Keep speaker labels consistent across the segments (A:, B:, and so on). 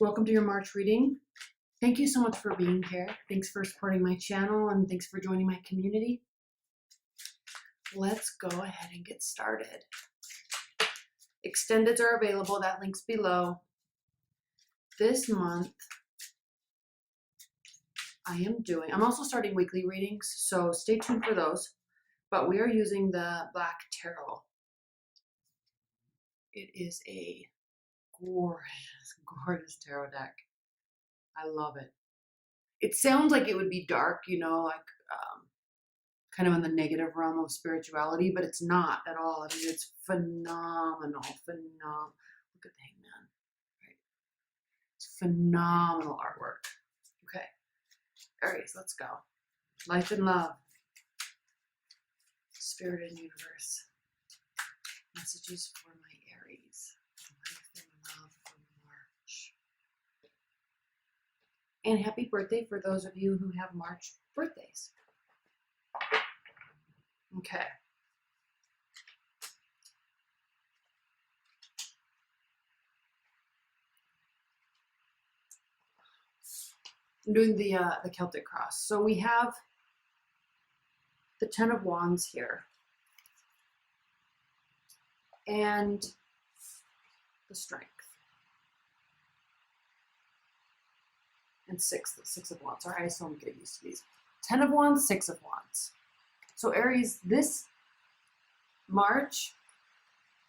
A: Welcome to your March reading. Thank you so much for being here. Thanks for supporting my channel and thanks for joining my community. Let's go ahead and get started. Extendeds are available. That link's below. This month, I'm also starting weekly readings, so stay tuned for those. But we are using the Black Tarot. It is a gorgeous tarot deck. I love it. It sounds like it would be dark, like kind of in the negative realm of spirituality, but it's not at all. I mean, it's phenomenal. Look at the Hangman. Right? It's phenomenal artwork. Okay. Aries, let's go. Life and love. Spirit and universe. Messages for my Aries. Life and love for March. And happy birthday for those of you who have March birthdays. Okay. I'm doing the Celtic cross. So we have the Ten of Wands here. And the Strength. And the Six of Wands. All right, so I'm getting used to these. 10 of Wands, 6 of Wands. So Aries, this March,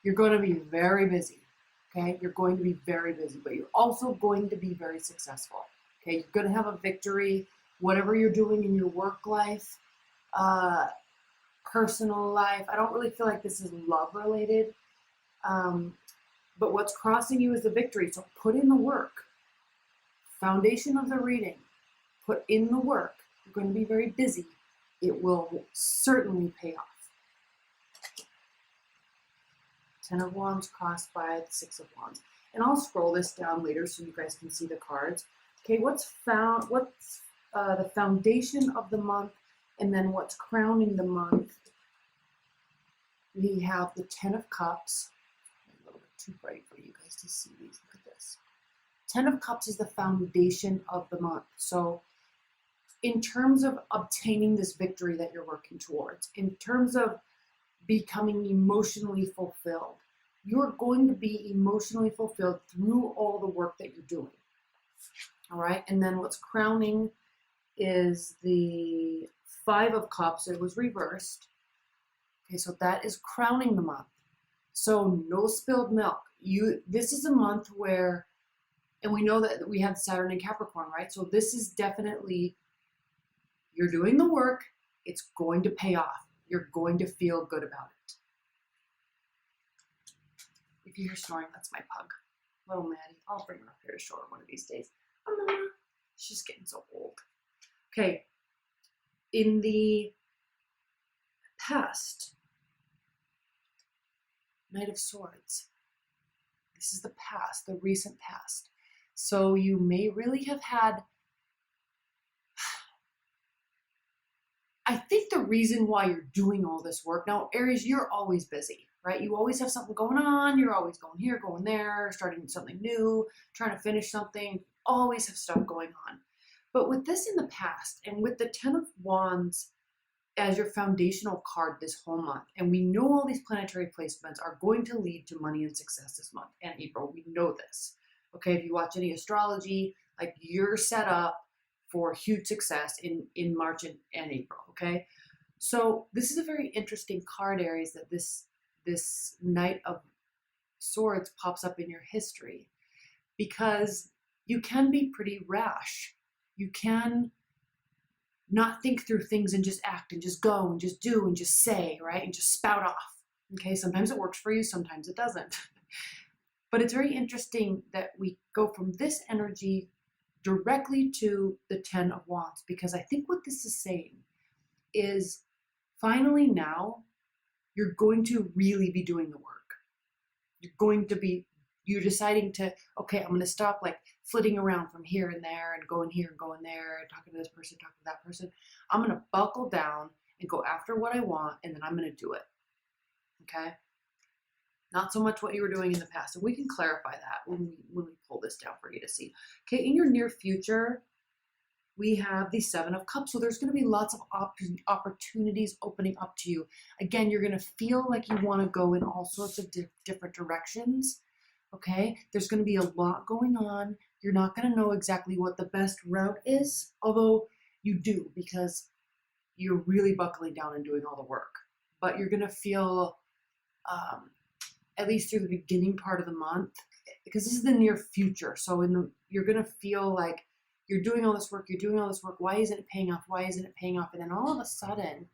A: you're going to be very busy. Okay, you're going to be very busy, but you're also going to be very successful. Okay, you're going to have a victory, whatever you're doing in your work life, personal life. I don't really feel like this is love related, but what's crossing you is the victory. So put in the work. Foundation of the reading, put in the work. You're going to be very busy. It will certainly pay off. 10 of Wands crossed by the 6 of Wands. And I'll scroll this down later so you guys can see the cards. Okay, what's the foundation of the month, and then what's crowning the month? We have the 10 of Cups. A little bit too bright for you guys to see these. Look at this. 10 of Cups is the foundation of the month. So in terms of obtaining this victory that you're working towards, in terms of becoming emotionally fulfilled, you're going to be emotionally fulfilled through all the work that you're doing. All right. And then what's crowning is the 5 of Cups. It was reversed. Okay. So that is crowning the month. So no spilled milk. This is a month where, and we know that we have Saturn and Capricorn, right? So this is definitely, you're doing the work. It's going to pay off. You're going to feel good about it. If you hear snoring, that's my pug. Little Maddie. I'll bring her up here to show her one of these days. She's getting so old. Okay. In the past, Knight of Swords. This is the past, the recent past. So you may really have had, I think the reason why you're doing all this work, now Aries, you're always busy, right? You always have something going on. You're always going here, going there, starting something new, trying to finish something, always have stuff going on. But with this in the past, and with the 10 of Wands as your foundational card this whole month, and we know all these planetary placements are going to lead to money and success this month and April. We know this. Okay, if you watch any astrology, like you're set up for huge success in March and April, okay? So this is a very interesting card, Aries, that this Knight of Swords pops up in your history, because you can be pretty rash. You can not think through things and just act and just go and just do and just say, right? And just spout off, okay? Sometimes it works for you, sometimes it doesn't. But it's very interesting that we go from this energy directly to the 10 of Wands, because I think what this is saying is finally now you're going to really be doing the work. You're deciding to, okay, I'm going to stop like flitting around from here and there and going here and going there, talking to this person, talking to that person. I'm going to buckle down and go after what I want, and then I'm going to do it. Okay. not so much what you were doing in the past. And we can clarify that when we pull this down for you to see. Okay, in your near future, we have the Seven of Cups. So there's going to be lots of opportunities opening up to you. Again, you're going to feel like you want to go in all sorts of different directions. Okay, there's going to be a lot going on. You're not going to know exactly what the best route is, although you do, because you're really buckling down and doing all the work. But you're going to feel, at least through the beginning part of the month, because this is the near future. So you're going to feel like you're doing all this work, you're doing all this work. Why isn't it paying off? Why isn't it paying off? And then all of a sudden,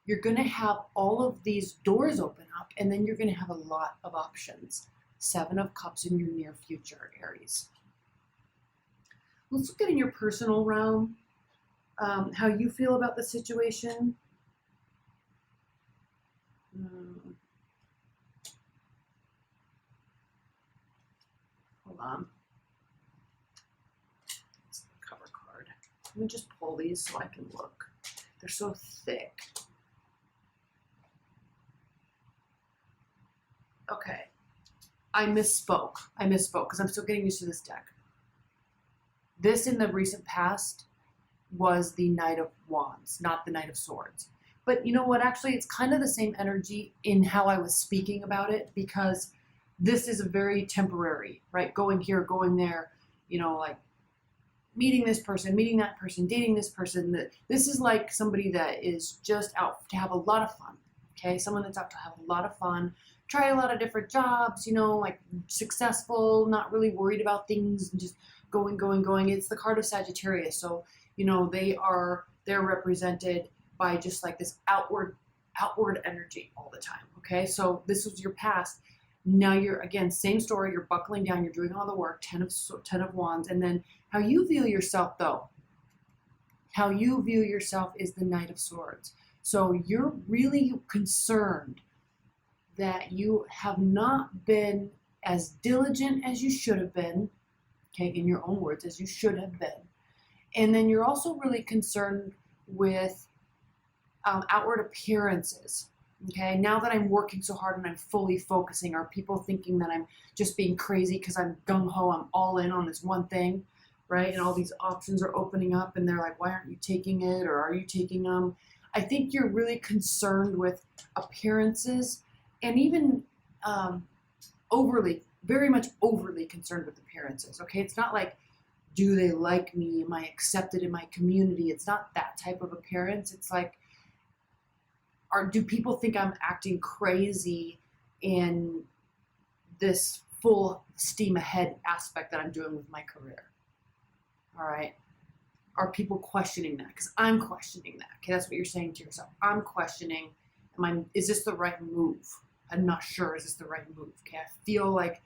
A: you're going to have all of these doors open up, and then you're going to have a lot of options. Seven of Cups in your near future, Aries. Let's look at in your personal realm, how you feel about the situation. Hold on. It's the cover card. Let me just pull these so I can look. They're so thick. Okay. I misspoke because I'm still getting used to this deck. This in the recent past was the Knight of Wands, not the Knight of Swords. But you know what? Actually, it's kind of the same energy in how I was speaking about it, because this is a very temporary, right? Going here, going there, you know, like meeting this person, meeting that person, dating this person. This is like somebody that is just out to have a lot of fun, okay? Someone that's out to have a lot of fun, try a lot of different jobs, you know, like successful, not really worried about things, and just going, going, going. It's the card of Sagittarius. So, you know, they're represented by just like this outward energy all the time. Okay, so this was your past. Now you're, again, same story. You're buckling down. You're doing all the work. Ten of Wands, and then how you view yourself, though. How you view yourself is the Knight of Swords. So you're really concerned that you have not been as diligent as you should have been. Okay, in your own words, as you should have been. And then you're also really concerned with outward appearances. Okay, now that I'm working so hard and I'm fully focusing, are people thinking that I'm just being crazy because I'm gung-ho, I'm all in on this one thing, right? And all these options are opening up and they're like, why aren't you taking it, or are you taking them? I think you're really concerned with appearances, and even very much overly concerned with appearances. Okay, it's not like, do they like me? Am I accepted in my community? It's not that type of appearance. It's like, do people think I'm acting crazy in this full steam ahead aspect that I'm doing with my career? All right. Are people questioning that? Because I'm questioning that. Okay, that's what you're saying to yourself. I'm questioning, is this the right move? I'm not sure, is this the right move? Okay, I feel like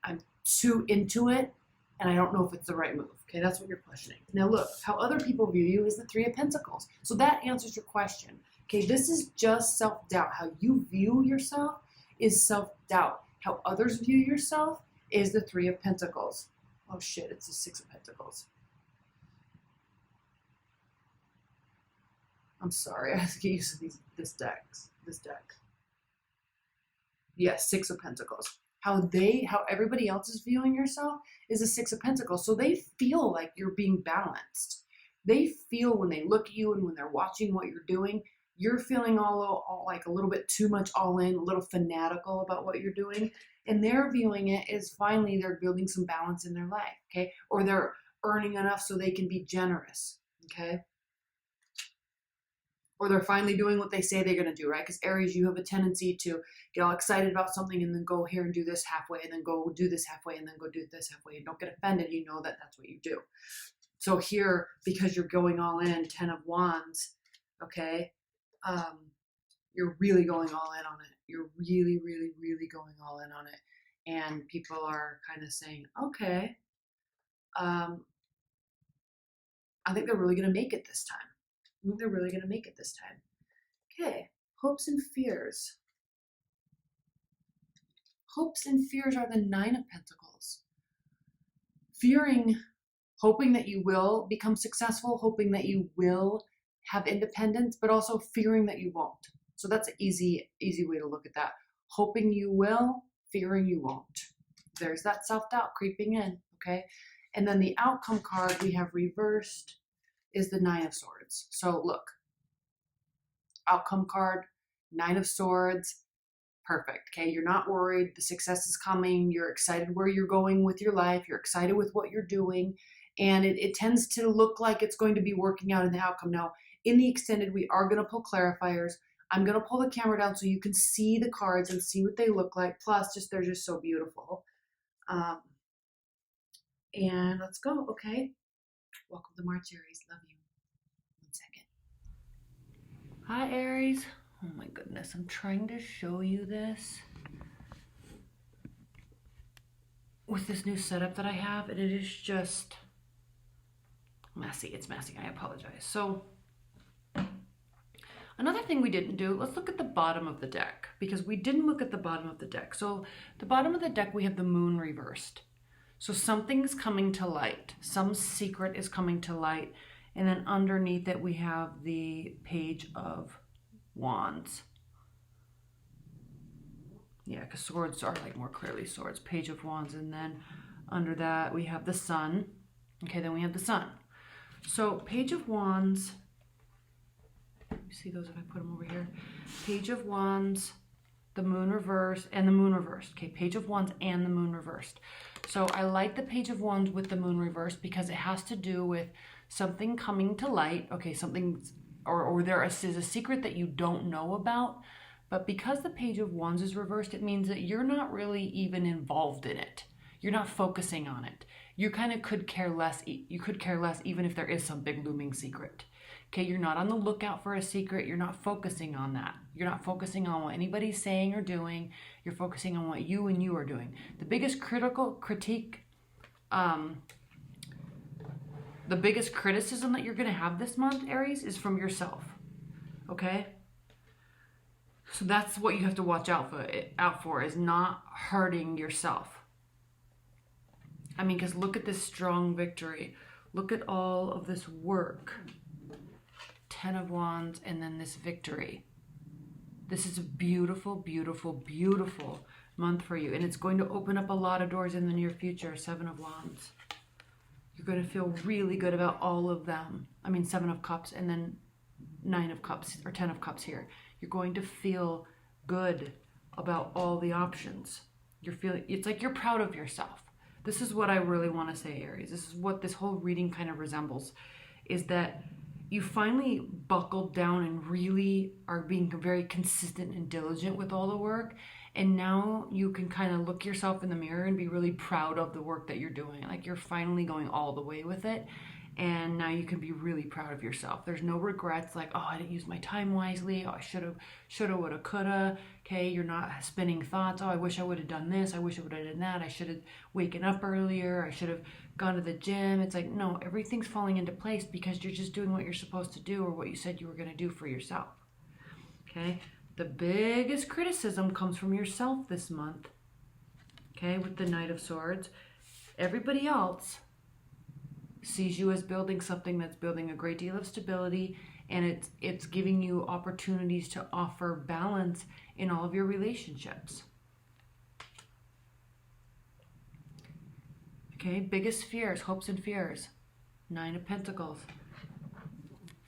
A: I'm too into it, and I don't know if it's the right move. Okay, that's what you're questioning. Now look, how other people view you is the Three of Pentacles. So that answers your question. Okay, this is just self-doubt. How you view yourself is self-doubt. How others view yourself is the Three of Pentacles. Oh shit, it's the Six of Pentacles. I'm sorry, I have to get used to this deck. Yes, Six of Pentacles. How everybody else is viewing yourself is a Six of Pentacles. So they feel like you're being balanced. They feel when they look at you and when they're watching what you're doing, you're feeling all like a little bit too much all in, a little fanatical about what you're doing. And they're viewing it as finally they're building some balance in their life, okay? Or they're earning enough so they can be generous, okay? Or they're finally doing what they say they're going to do, right? Because Aries, you have a tendency to get all excited about something and then go here and do this halfway, and then go do this halfway, and then go do this halfway, and don't get offended. You know that that's what you do. So here, because you're going all in, Ten of Wands, okay, you're really going all in on it. You're really, really, really going all in on it. And people are kind of saying, okay, I think they're really going to make it this time. I think they're really going to make it this time. Okay, hopes and fears. Hopes and fears are the Nine of Pentacles. Fearing, hoping that you will become successful, hoping that you will have independence, but also fearing that you won't. So that's an easy way to look at that. hoping you will, fearing you won't. There's that self-doubt creeping in, okay? And then the outcome card we have reversed is the Nine of Swords. So look, outcome card, Nine of Swords, perfect, okay? You're not worried, the success is coming, you're excited where you're going with your life, you're excited with what you're doing, and it tends to look like it's going to be working out in the outcome. Now, in the extended, we are going to pull clarifiers. I'm going to pull the camera down so you can see the cards and see what they look like. Plus, they're just so beautiful. And let's go, okay? Welcome to March, Aries. Love you. 1 second. Hi, Aries. Oh my goodness, I'm trying to show you this with this new setup that I have, and it is just messy. It's messy. I apologize. So another thing we didn't do, let's look at the bottom of the deck, because we didn't look at the bottom of the deck. So the bottom of the deck, we have the moon reversed. So something's coming to light. Some secret is coming to light. And then underneath it, we have the Page of Wands. Yeah, because swords are like more clearly swords. Page of Wands. And then under that, we have the Sun. Okay, then we have the Sun. So Page of Wands. Let me see those if I put them over here. Page of Wands, the Moon reversed, and the Moon reversed. Okay, Page of Wands and the Moon reversed. So I like the Page of Wands with the Moon reversed because it has to do with something coming to light. Okay, something, or there is a secret that you don't know about. But because the Page of Wands is reversed, it means that you're not really even involved in it. You're not focusing on it. You kind of could care less. You could care less even if there is some big looming secret. Okay, you're not on the lookout for a secret. You're not focusing on that. You're not focusing on what anybody's saying or doing. You're focusing on what you and you are doing. The biggest critique, the biggest criticism that you're going to have this month, Aries, is from yourself. Okay? So that's what you have to watch out for is not hurting yourself. I mean, because look at this strong victory. Look at all of this work. 10 of Wands and then this victory. This is a beautiful, beautiful, beautiful month for you. And it's going to open up a lot of doors in the near future. 7 of Wands. You're going to feel really good about all of them. I mean, 7 of Cups and then 9 of Cups or 10 of Cups here. You're going to feel good about all the options. It's like you're proud of yourself. This is what I really want to say, Aries. This is what this whole reading kind of resembles, is that you finally buckled down and really are being very consistent and diligent with all the work. And now you can kind of look yourself in the mirror and be really proud of the work that you're doing. Like you're finally going all the way with it. And now you can be really proud of yourself. There's no regrets like, oh, I didn't use my time wisely. Oh, I shoulda, woulda, coulda. Okay, you're not spinning thoughts. Oh, I wish I would have done this. I wish I would have done that. I should have waken up earlier. I should have gone to the gym. It's like, no, everything's falling into place because you're just doing what you're supposed to do or what you said you were going to do for yourself. Okay, the biggest criticism comes from yourself this month. Okay, with the Knight of Swords. Everybody else sees you as building something that's building a great deal of stability, and it's giving you opportunities to offer balance in all of your relationships. Okay, biggest fears, hopes and fears. 9 of Pentacles.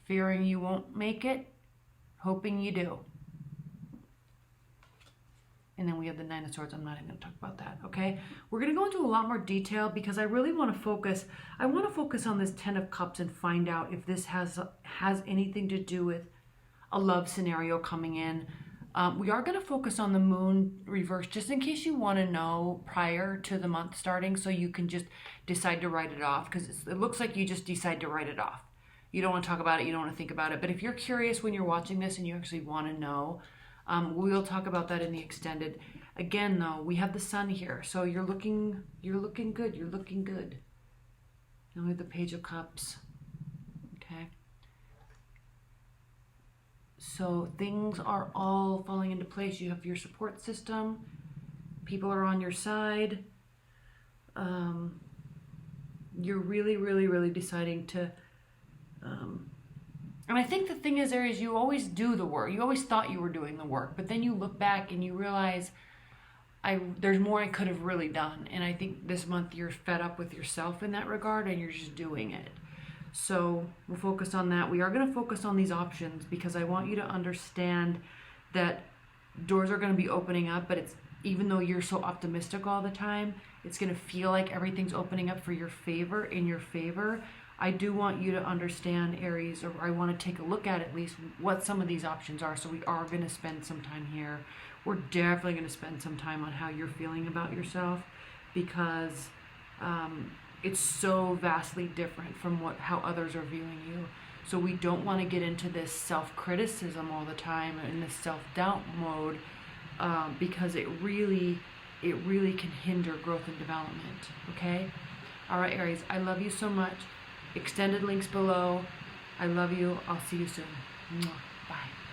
A: Fearing you won't make it, hoping you do. And then we have the 9 of Swords. I'm not even going to talk about that, okay? We're going to go into a lot more detail because I really want to focus. I want to focus on this 10 of Cups and find out if this has anything to do with a love scenario coming in. We are going to focus on the moon reverse just in case you want to know prior to the month starting so you can just decide to write it off because it looks like you just decide to write it off. You don't want to talk about it. You don't want to think about it. But if you're curious when you're watching this and you actually want to know, we'll talk about that in the extended. Again, though, we have the Sun here, so you're looking good. You're looking good. And we have the Page of Cups. Okay. So things are all falling into place. You have your support system. People are on your side. You're really, really, really deciding to And I think the thing is, Aries, you always do the work. You always thought you were doing the work, but then you look back and you realize there's more I could have really done. And I think this month you're fed up with yourself in that regard and you're just doing it. So we'll focus on that. We are going to focus on these options because I want you to understand that doors are going to be opening up, but it's, even though you're so optimistic all the time, it's going to feel like everything's opening up for your favor, in your favor. I do want you to understand, Aries, or I want to take a look at least what some of these options are. So we are going to spend some time here. We're definitely going to spend some time on how you're feeling about yourself, because it's so vastly different from how others are viewing you. So we don't want to get into this self-criticism all the time, in this self-doubt mode, because it really can hinder growth and development. Okay? All right, Aries, I love you so much. Extended links below. I love you. I'll see you soon. Bye.